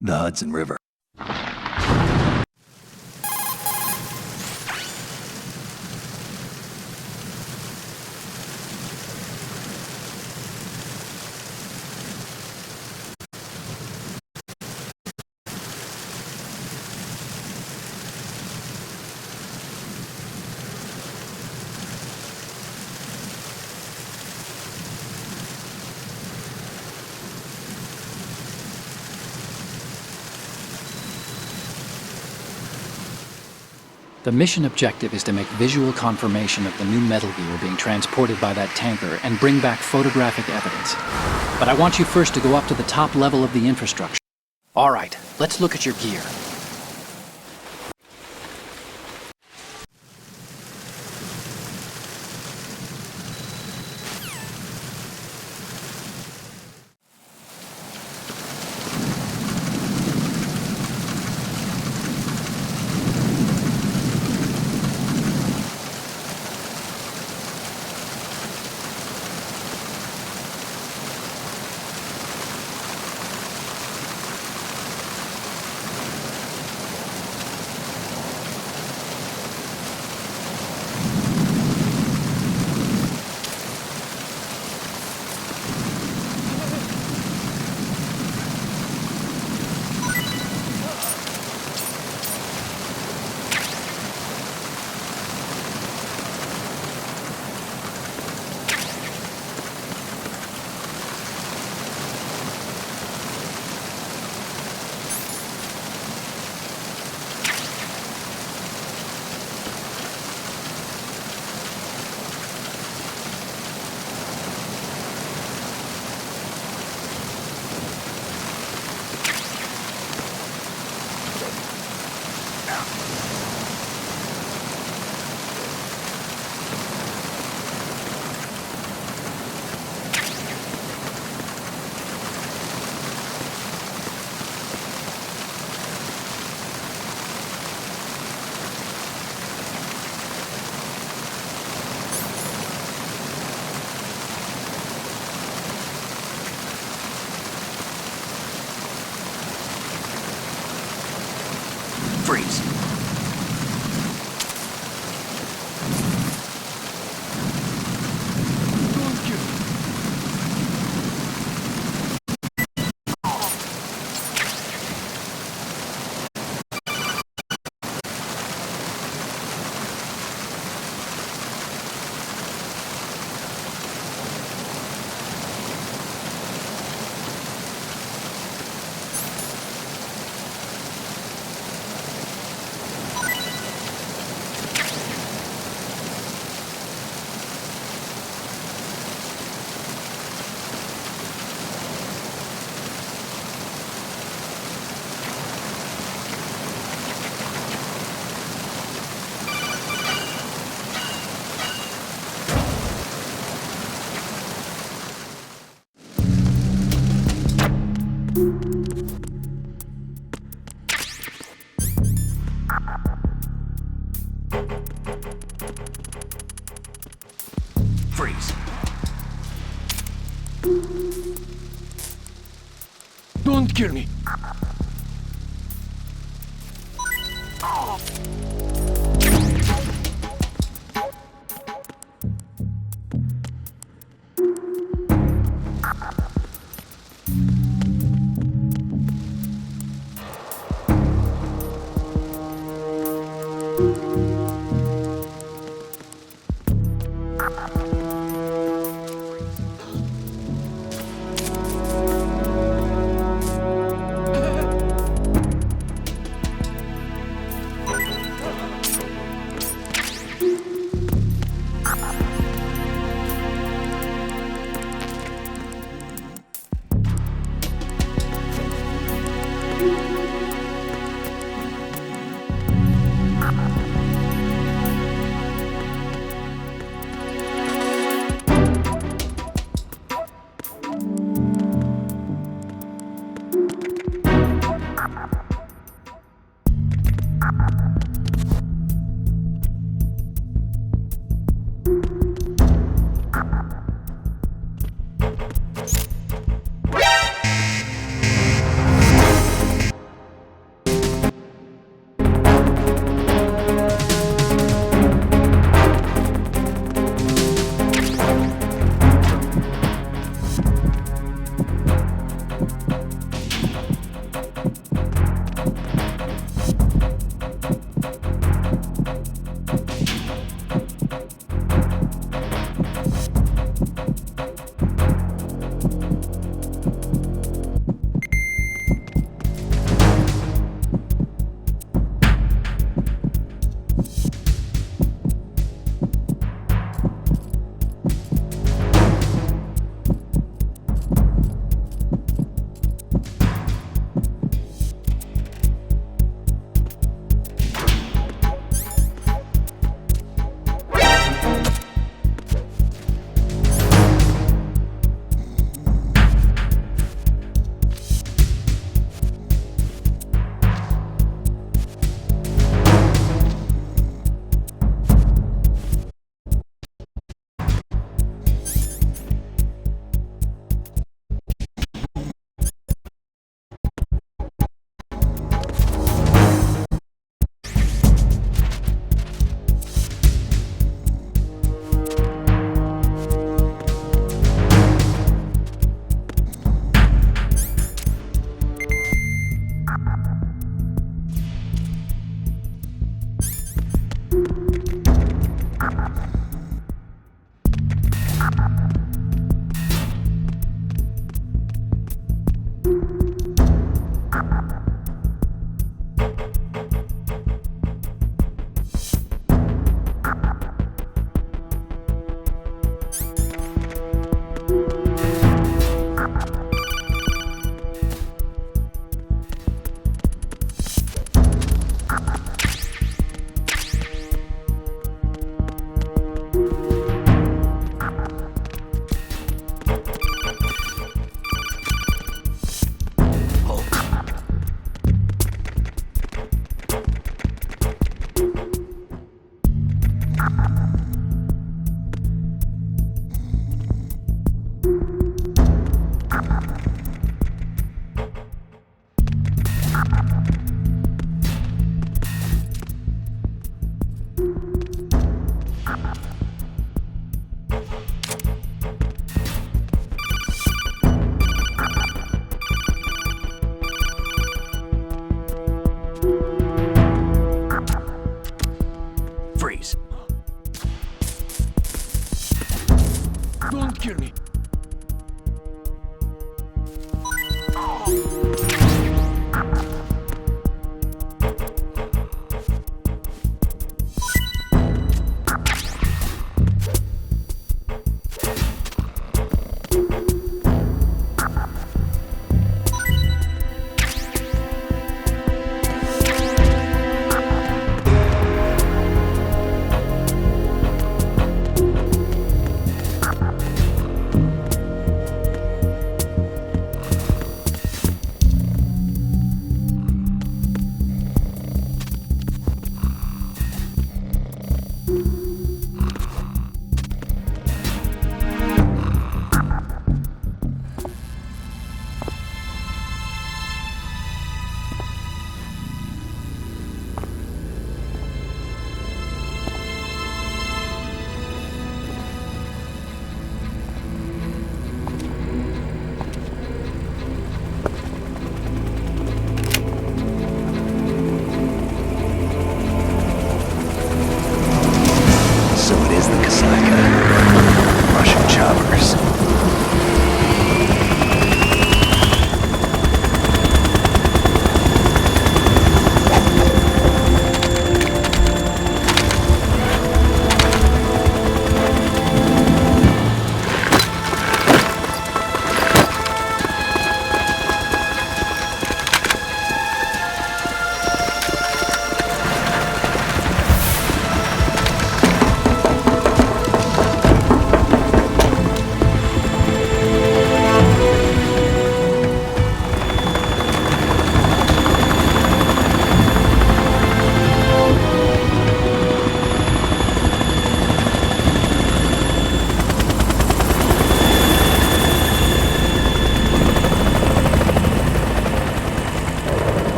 the Hudson River. The mission objective is to make visual confirmation of the new Metal Gear being transported by that tanker and bring back photographic evidence. But I want you first to go up to the top level of the infrastructure. All right, let's look at your gear. Freeze. Freeze. Don't kill me.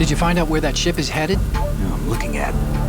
Did you find out where that ship is headed? No, I'm looking at it.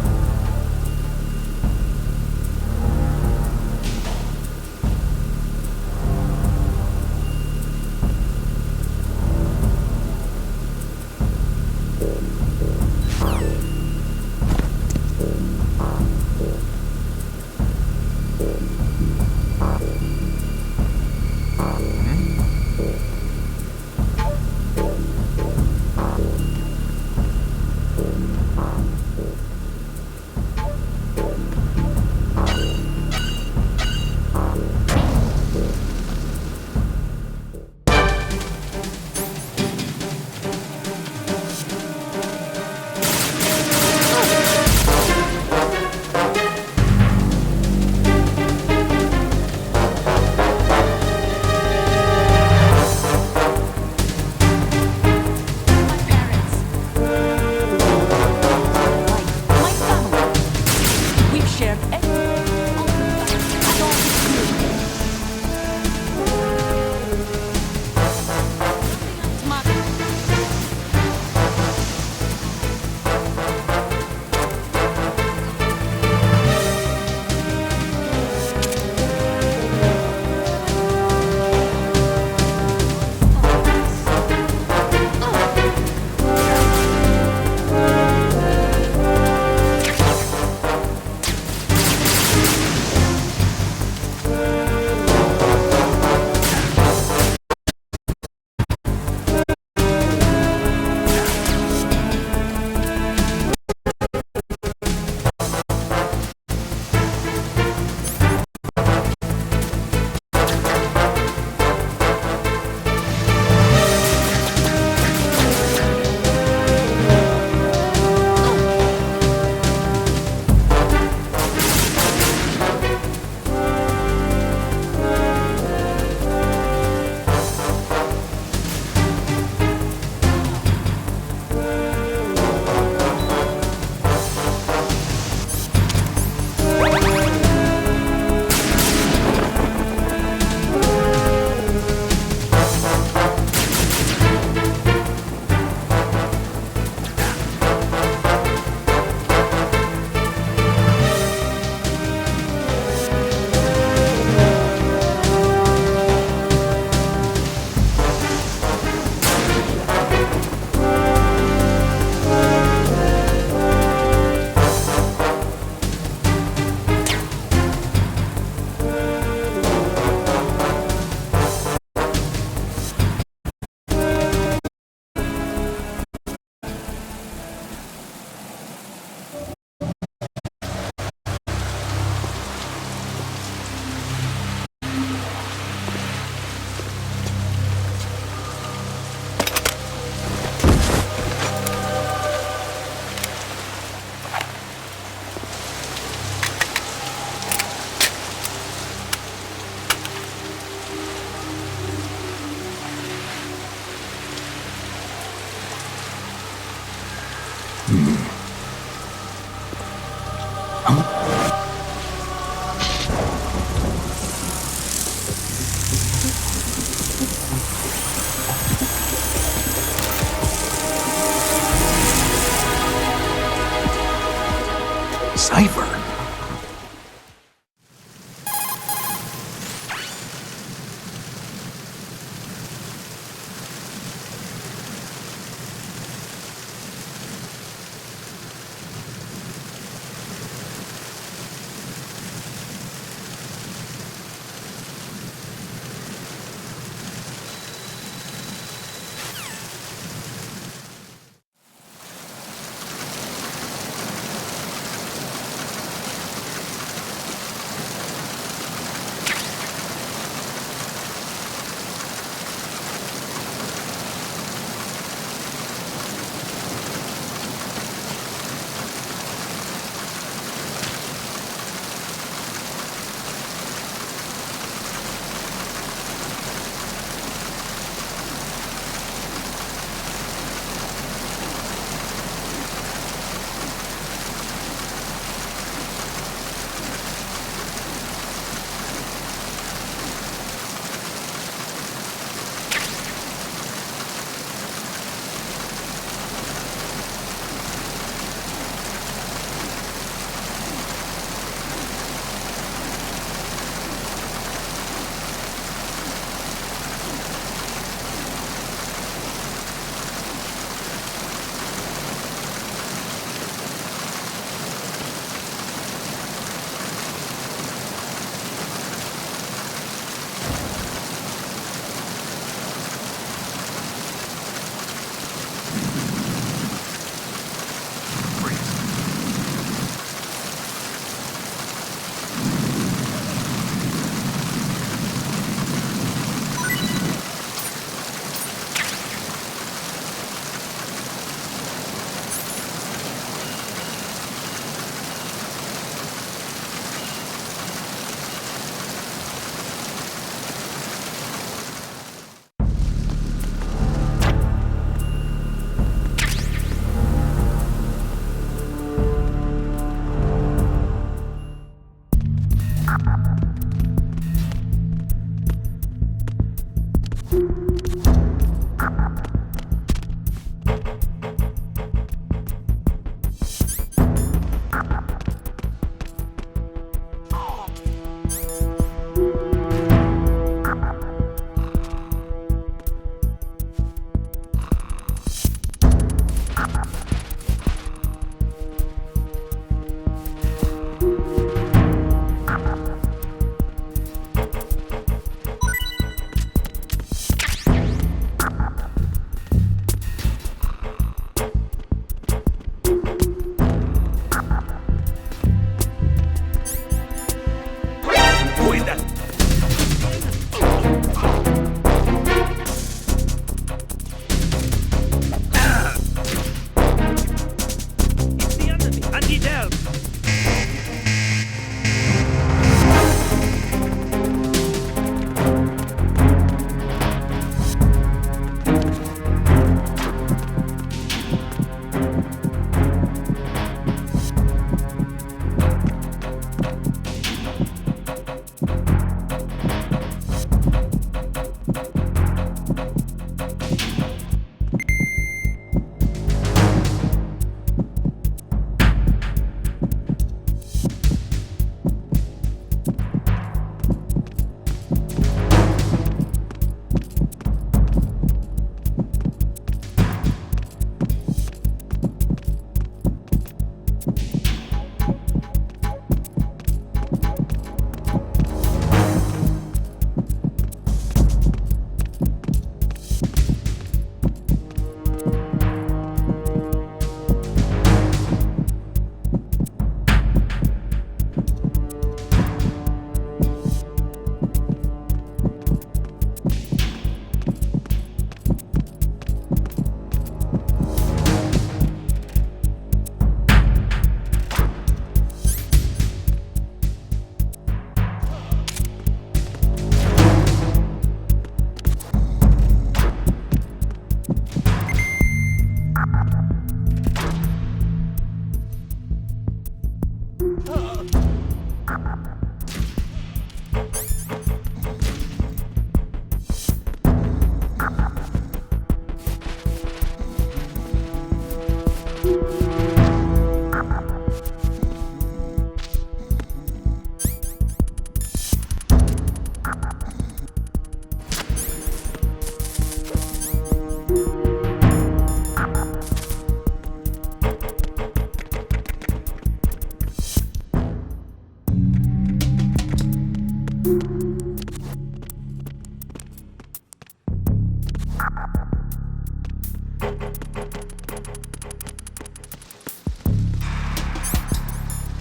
Cipher.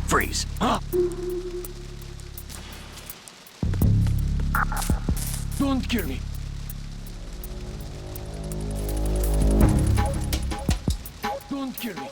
Freeze. Don't kill me. Don't kill me.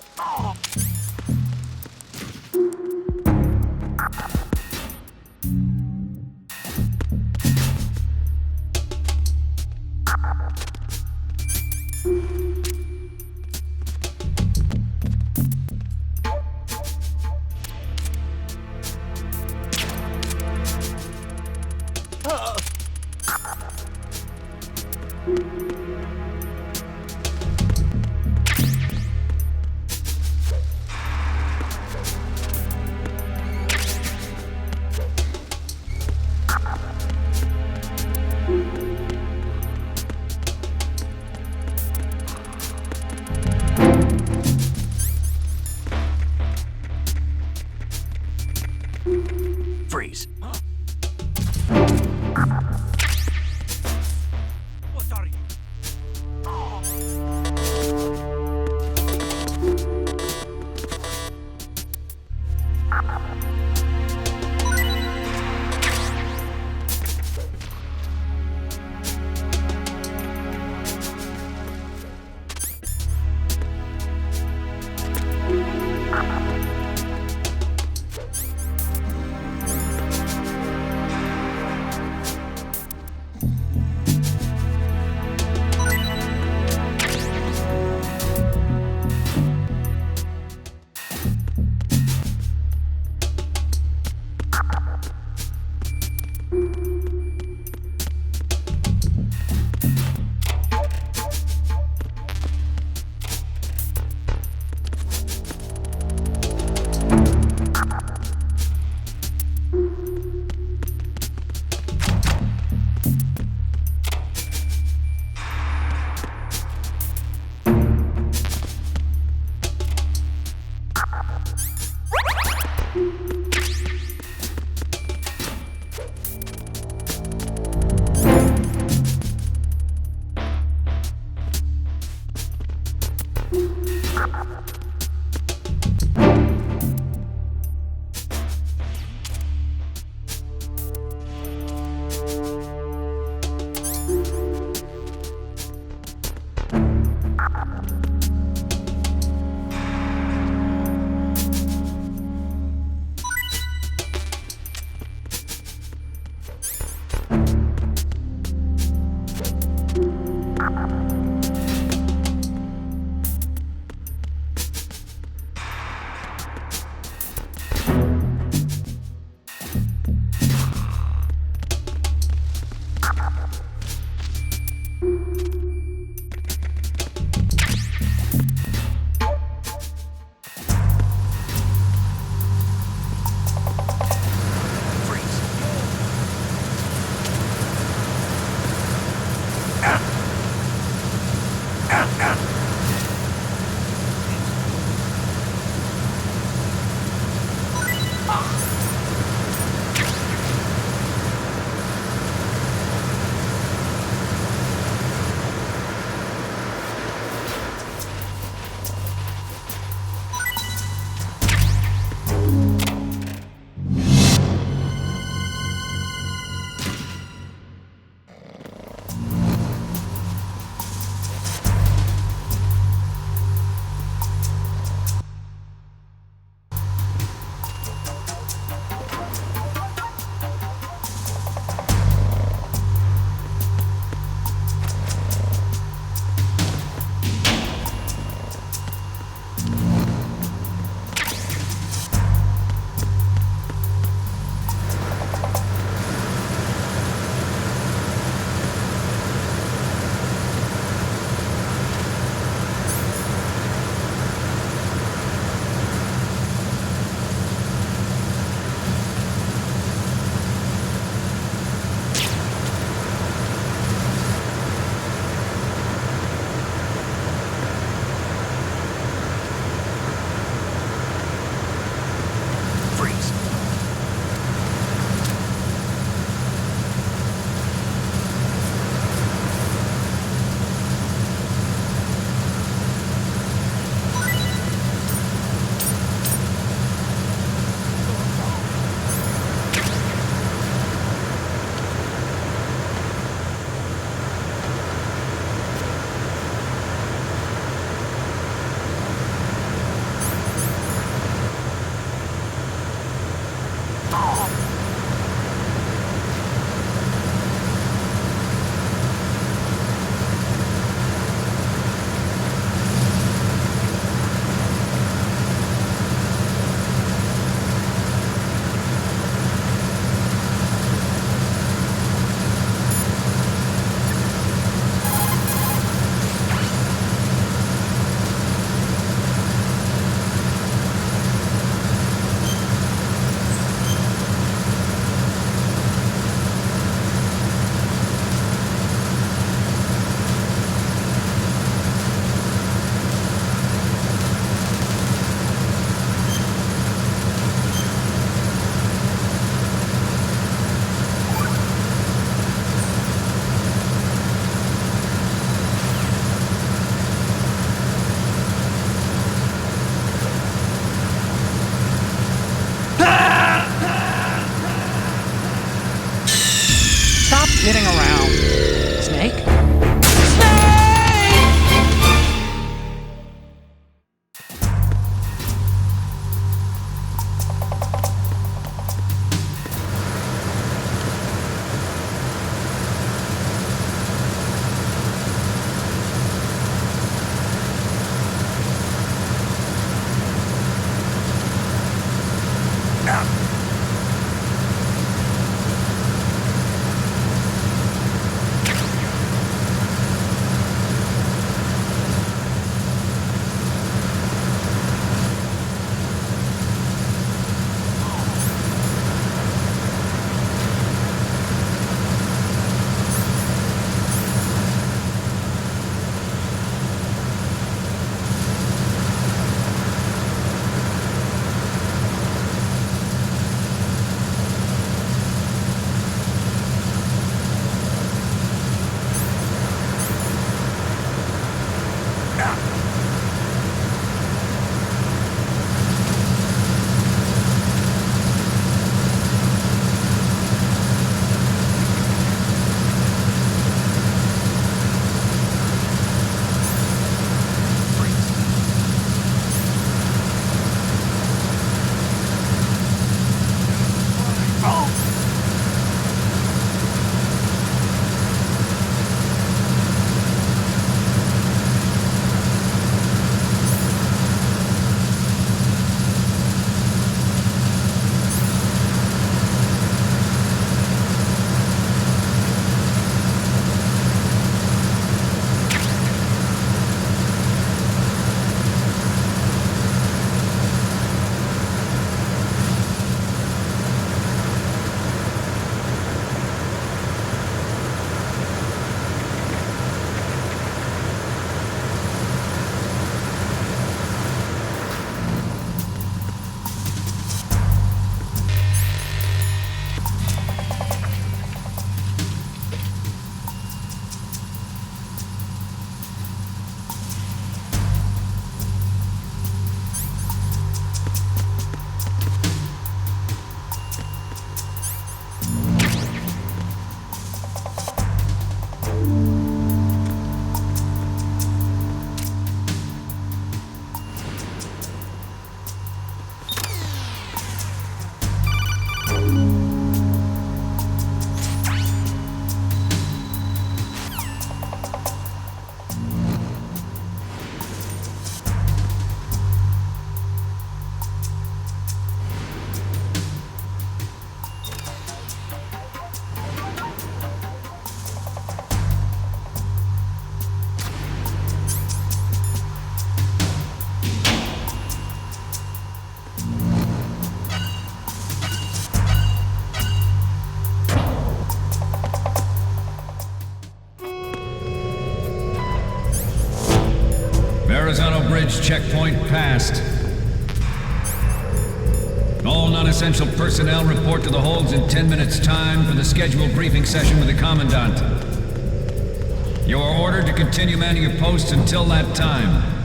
Freeze. What are you? Verrazano Bridge checkpoint passed. All non-essential personnel report to the holds in 10 minutes' time for the scheduled briefing session with the Commandant. You are ordered to continue manning your posts until that time.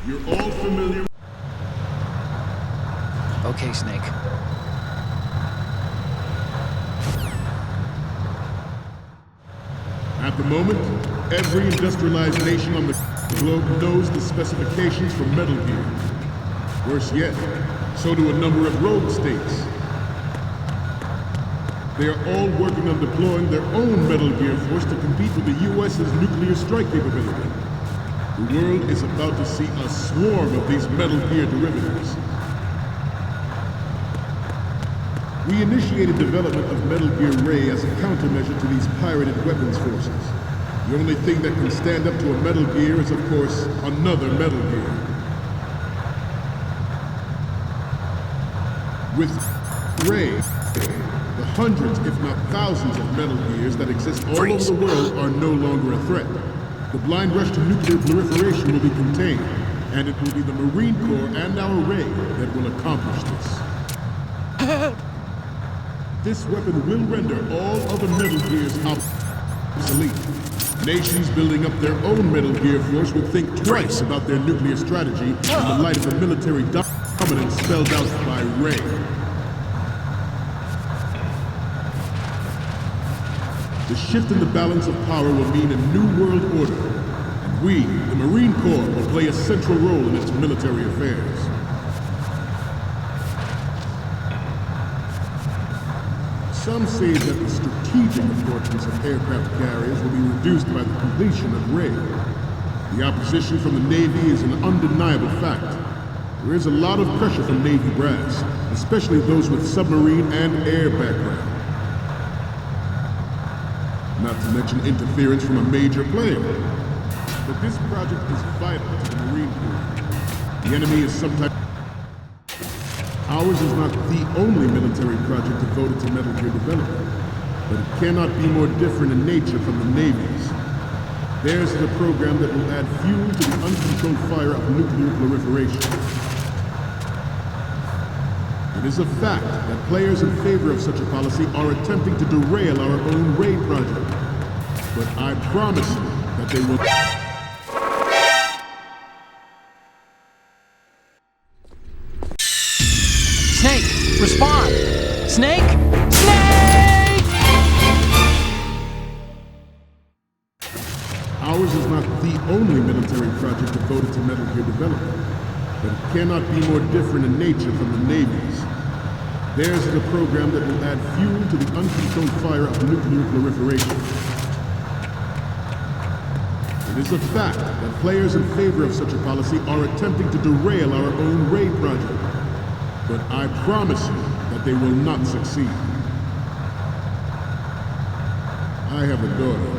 You're all familiar. Okay, Snake. At the moment, every industrialized nation on the globe knows the specifications for Metal Gear. Worse yet, so do a number of rogue states. They are all working on deploying their own Metal Gear force to compete with the US's nuclear strike capability. The world is about to see a swarm of these Metal Gear derivatives. We initiated development of Metal Gear Ray as a countermeasure to these pirated weapons forces. The only thing that can stand up to a Metal Gear is, of course, another Metal Gear. With Ray, the hundreds, if not thousands, of Metal Gears that exist all over the world are no longer a threat. The blind rush to nuclear proliferation will be contained, and it will be the Marine Corps and our Ray that will accomplish this. This weapon will render all other Metal Gears obsolete. Nations building up their own Metal Gear force would think twice about their nuclear strategy in the light of the military dominance spelled out by Ray. The shift in the balance of power will mean a new world order, and we, the Marine Corps, will play a central role in its military affairs. Some say that the strategic importance of aircraft carriers will be reduced by the completion of Ray. The opposition from the Navy is an undeniable fact. There is a lot of pressure from Navy brass, especially those with submarine and air background. Not to mention interference from a major player. But this project is vital to the Marine Corps. The enemy is sometimes... Ours is not the only military project devoted to Metal Gear development, but it cannot be more different in nature from the Navy's. Theirs is a program that will add fuel to the uncontrolled fire of nuclear proliferation. It is a fact that players in favor of such a policy are attempting to derail our own Ray project. But I promise you that they will... Snake, respond! Snake! Snake! Ours is not the only military project devoted to Metal Gear development, but it cannot be more different in nature from the Navy's. Theirs is a program that will add fuel to the uncontrolled fire of nuclear proliferation. It is a fact that players in favor of such a policy are attempting to derail our own Ray project. But I promise you that they will not succeed. I have a daughter,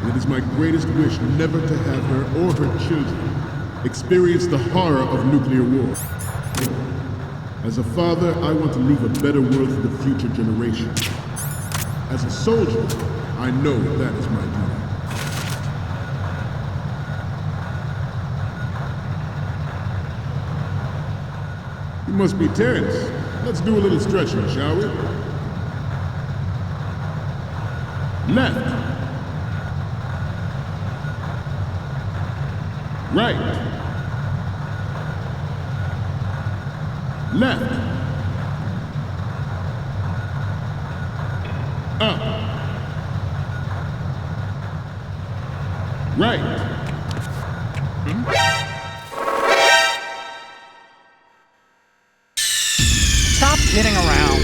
and it is my greatest wish never to have her or her children experience the horror of nuclear war. As a father, I want to leave a better world for the future generations. As a soldier, I know that is my duty. You must be Terrence. Let's do a little stretching, shall we? Left. Right. Left. Up. Right. Stop kidding around.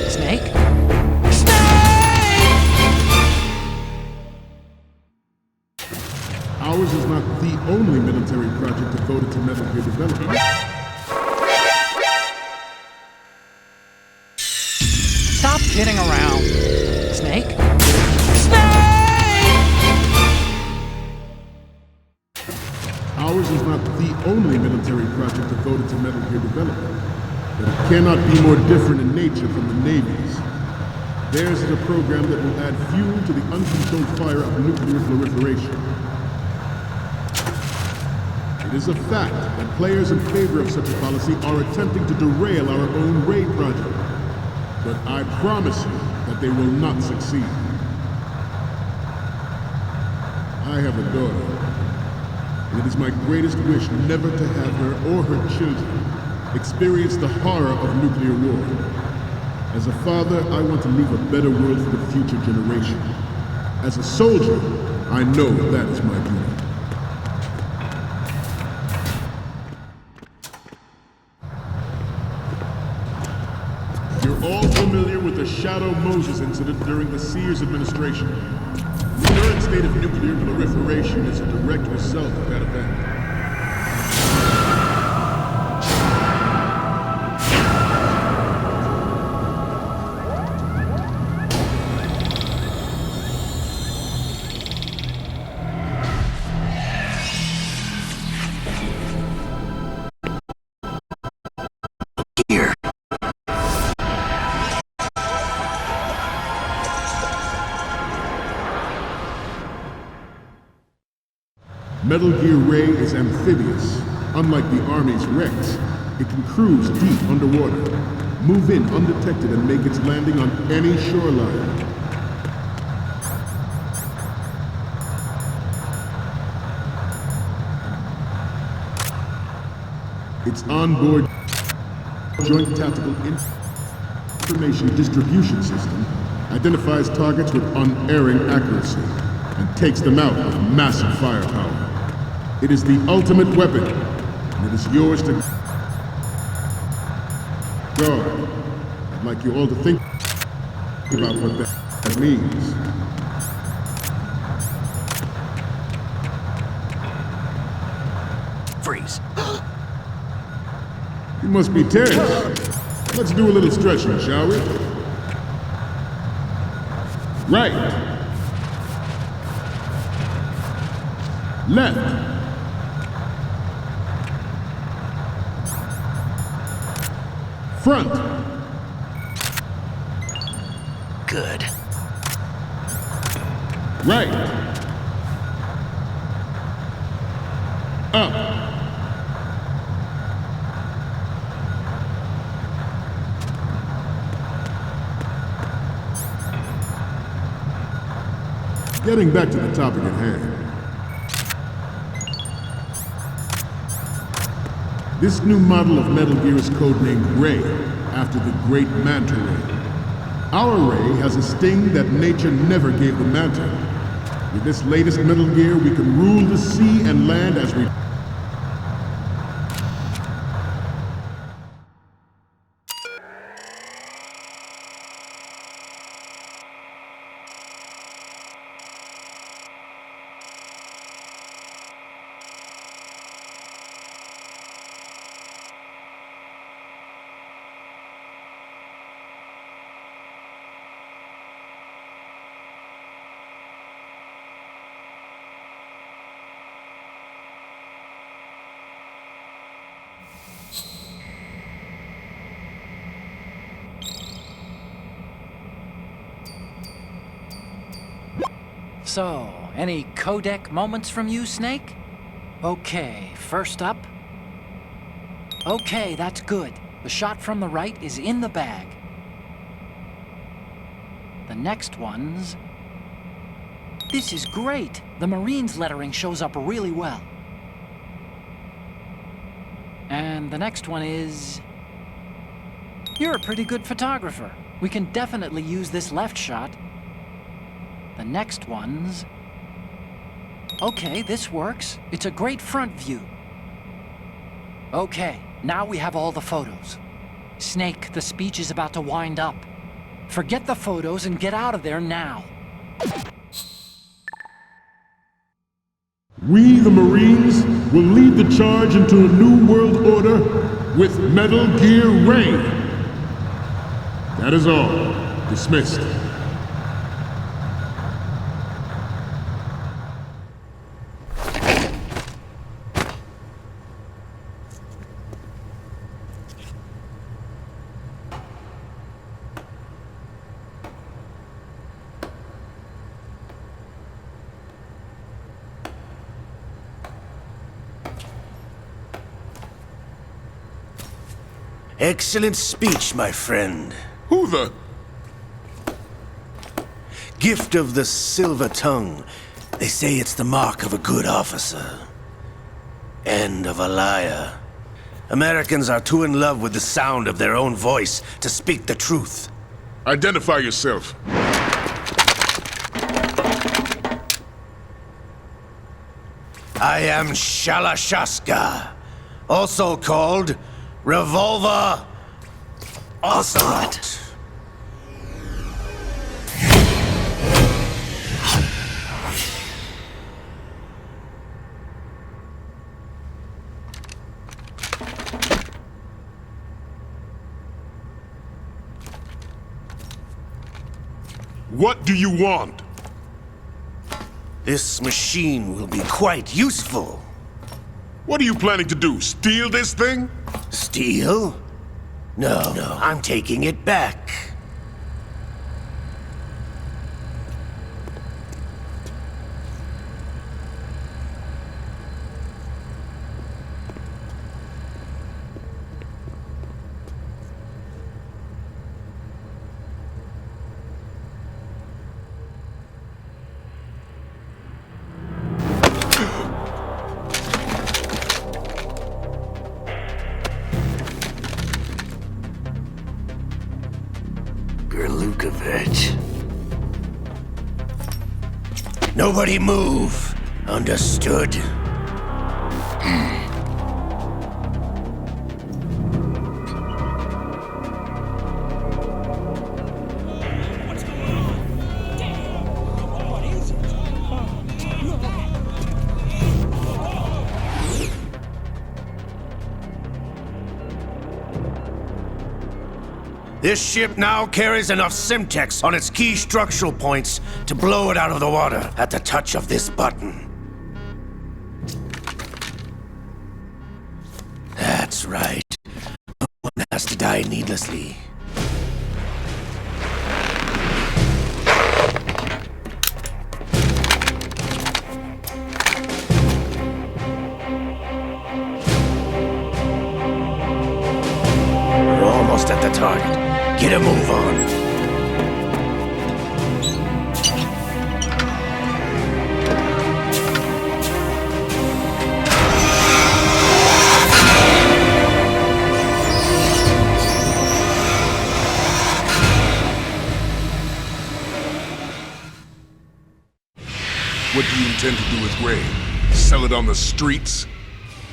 Snake? Snake! Ours is not the only military project devoted to Metal Gear development. Stop kidding around. Snake? Snake! Ours is not the only military project devoted to Metal Gear development, but it cannot be more different in nature from the Navy's. Theirs is a program that will add fuel to the uncontrolled fire of nuclear proliferation. It is a fact that players in favor of such a policy are attempting to derail our own Ray project. But I promise you that they will not succeed. I have a daughter, and it is my greatest wish never to have her or her children experience the horror of nuclear war. As a father, I want to leave a better world for the future generation. As a soldier, I know that is my duty. You're all familiar with the Shadow Moses incident during the Sears administration. The current state of nuclear proliferation is a direct result of that event. Gear. Metal Gear Ray is amphibious. Unlike the Army's Rex, it can cruise deep underwater, move in undetected and make its landing on any shoreline. Its onboard Joint Tactical Information Distribution System identifies targets with unerring accuracy and takes them out with massive firepower. It is the ultimate weapon, and it is yours to guard. I'd like you all to think about what that means. Freeze. You must be tense. Let's do a little stretching, shall we? Right. Left. Front. Good. Right. Up. Getting back to the topic at hand. This new model of Metal Gear is codenamed Ray, after the great Manta Ray. Our Ray has a sting that nature never gave the Manta. With this latest Metal Gear, we can rule the sea and land as we... So, any codec moments from you, Snake? Okay, first up. Okay, that's good. The shot from the right is in the bag. The next one's... This is great! The Marines lettering shows up really well. And the next one is... You're a pretty good photographer. We can definitely use this left shot. The next one's... Okay, this works. It's a great front view. Okay, now we have all the photos. Snake, the speech is about to wind up. Forget the photos and get out of there now. We, the Marines, will lead the charge into a new world order with Metal Gear Ray. That is all. Dismissed. Excellent speech, my friend. Who the... Gift of the silver tongue. They say it's the mark of a good officer. End of a liar. Americans are too in love with the sound of their own voice to speak the truth. Identify yourself. I am Shalashaska, also called Revolver Ocelot. What do you want? This machine will be quite useful. What are you planning to do? Steal this thing? Steal? No, I'm taking it back. Gerlukovich. Nobody move. Understood? This ship now carries enough Simtex on its key structural points to blow it out of the water at the touch of this button. That's right. No one has to die needlessly. We're almost at the target. Get a move on. What do you intend to do with Gray? Sell it on the streets?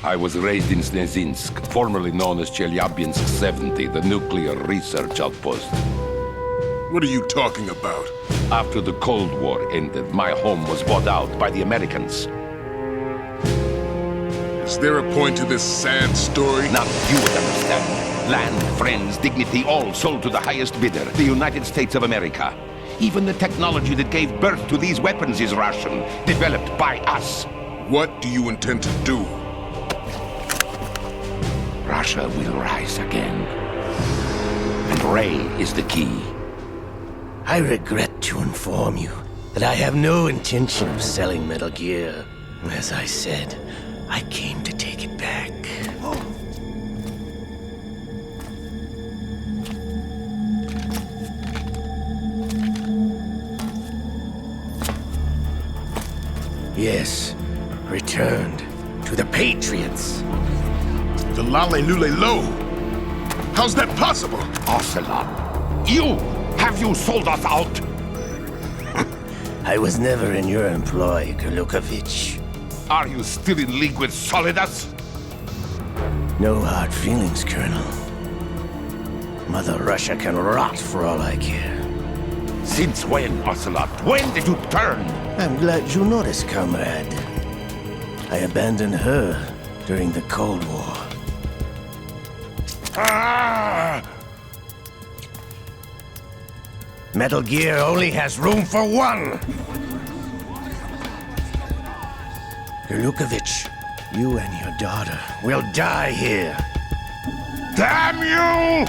I was raised in Snezinsk, formerly known as Chelyabinsk 70, the nuclear research outpost. What are you talking about? After the Cold War ended, my home was bought out by the Americans. Is there a point to this sad story? Now you would understand. Land, friends, dignity, all sold to the highest bidder, the United States of America. Even the technology that gave birth to these weapons is Russian, developed by us. What do you intend to do? Russia will rise again. And Ray is the key. I regret to inform you that I have no intention of selling Metal Gear. As I said, I came to take it back. Yes, returned to the Patriots. The Lale Lule Lo? How's that possible? Ocelot, have you sold us out? I was never in your employ, Gerlukovich. Are you still in league with Solidus? No hard feelings, Colonel. Mother Russia can rot for all I care. Since when, Ocelot? When did you turn? I'm glad you noticed, comrade. I abandoned her during the Cold War. Ah! Metal Gear only has room for one! Gerlukovich, you and your daughter will die here. Damn you!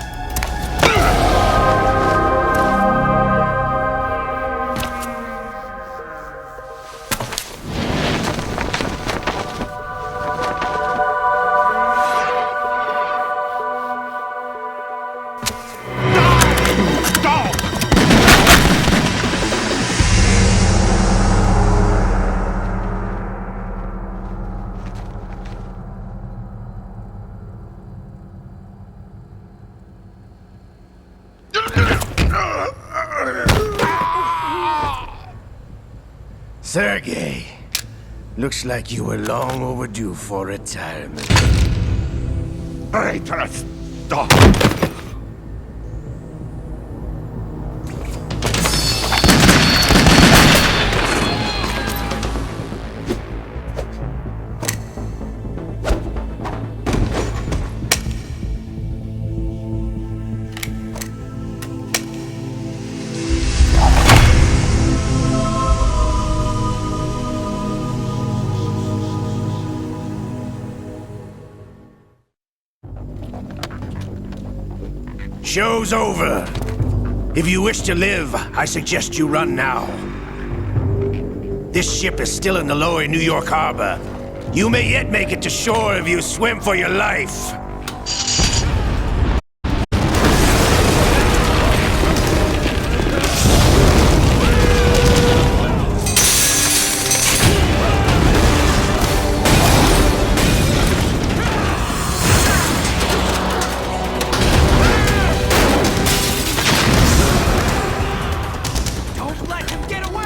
Sergei, looks like you were long overdue for retirement. Traitorous dog! Show's over. If you wish to live, I suggest you run now. This ship is still in the lower New York harbor. You may yet make it to shore if you swim for your life. Don't let him get away!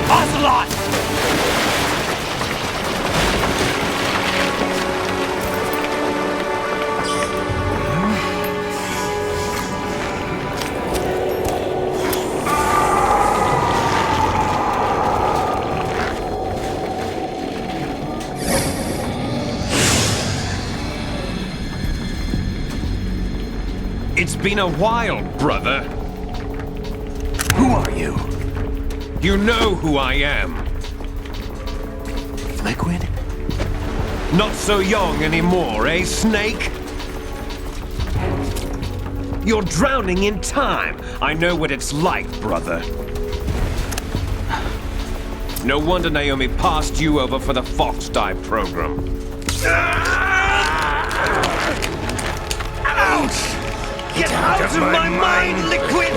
Ocelot! It's been a while, brother. Who are you? You know who I am. Liquid? Not so young anymore, eh, Snake? You're drowning in time. I know what it's like, brother. No wonder Naomi passed you over for the Fox Die program. Ouch! Get out of my mind, Liquid!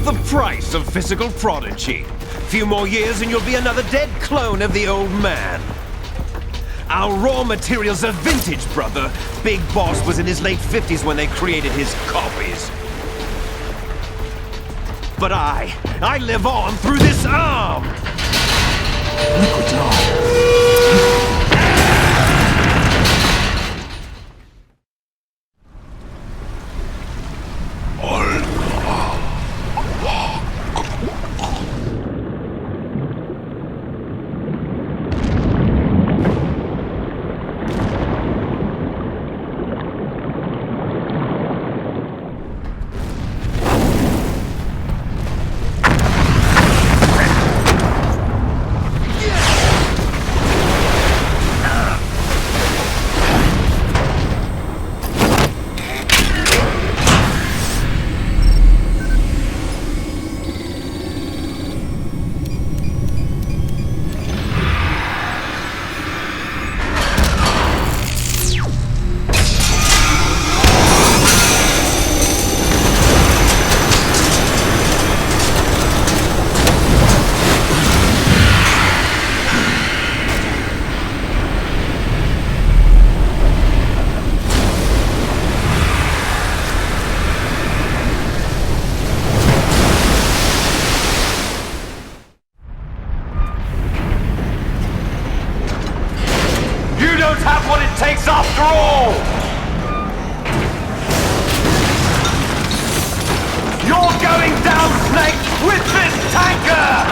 The price of physical prodigy. Few more years and you'll be another dead clone of the old man. Our raw materials are vintage, brother. Big Boss was in his late 50s when they created his copies. But I live on through this arm! Liquid's on. Have what it takes after all! You're going down, Snake, with this tanker!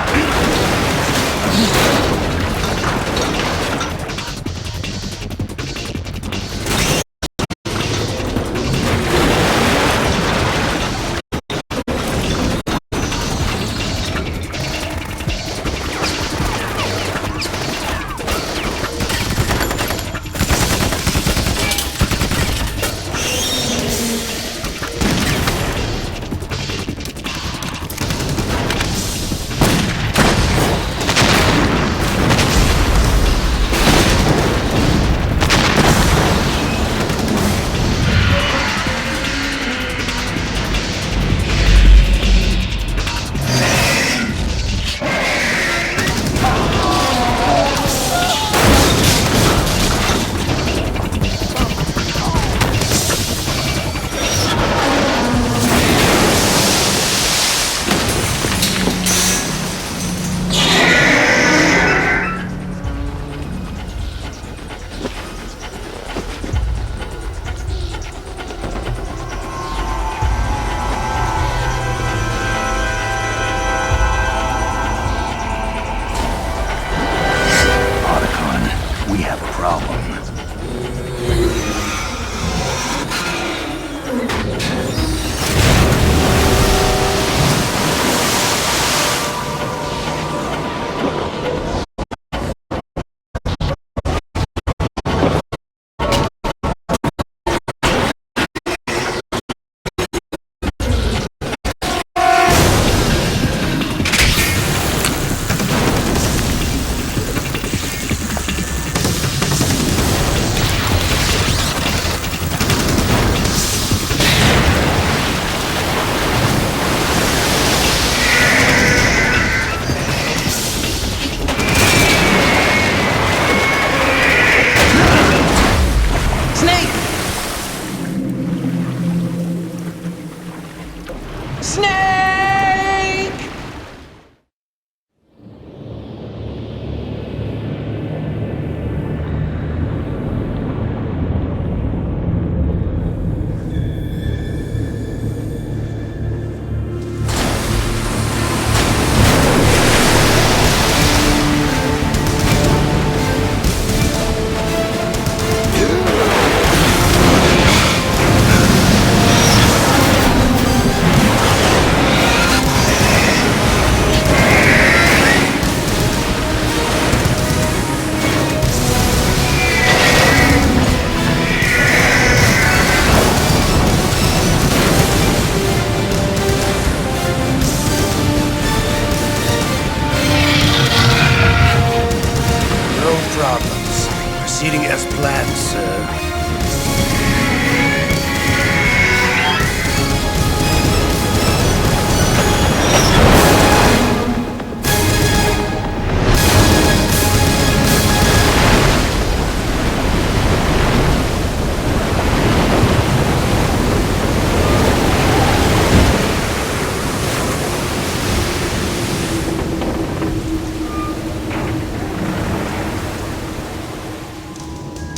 Proceeding as planned, sir.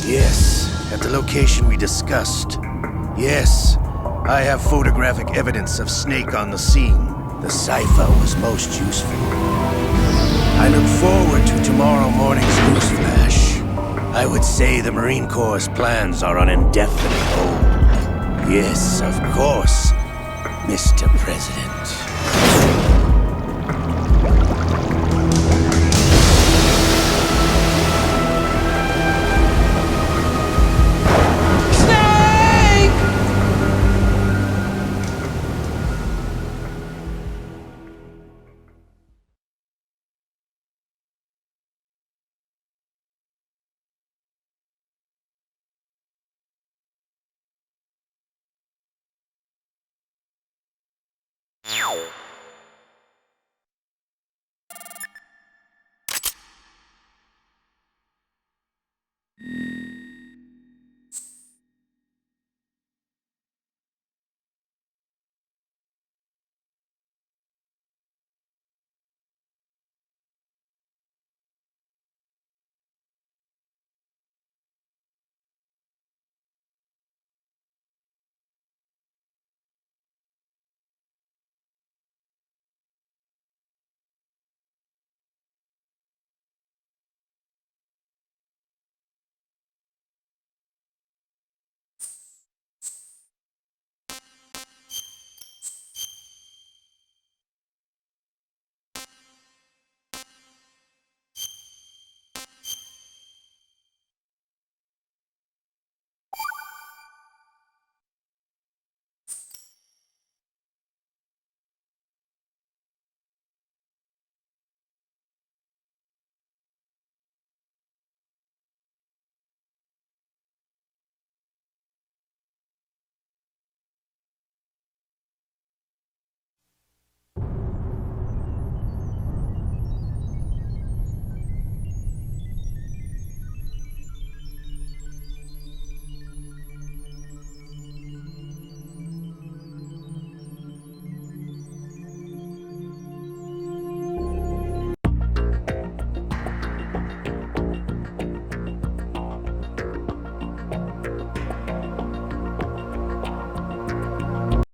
Yes, at the location we discussed. Yes, I have photographic evidence of Snake on the scene. The cipher was most useful. I look forward to tomorrow morning's news flash. I would say the Marine Corps' plans are on indefinite hold. Yes, of course, Mr. President.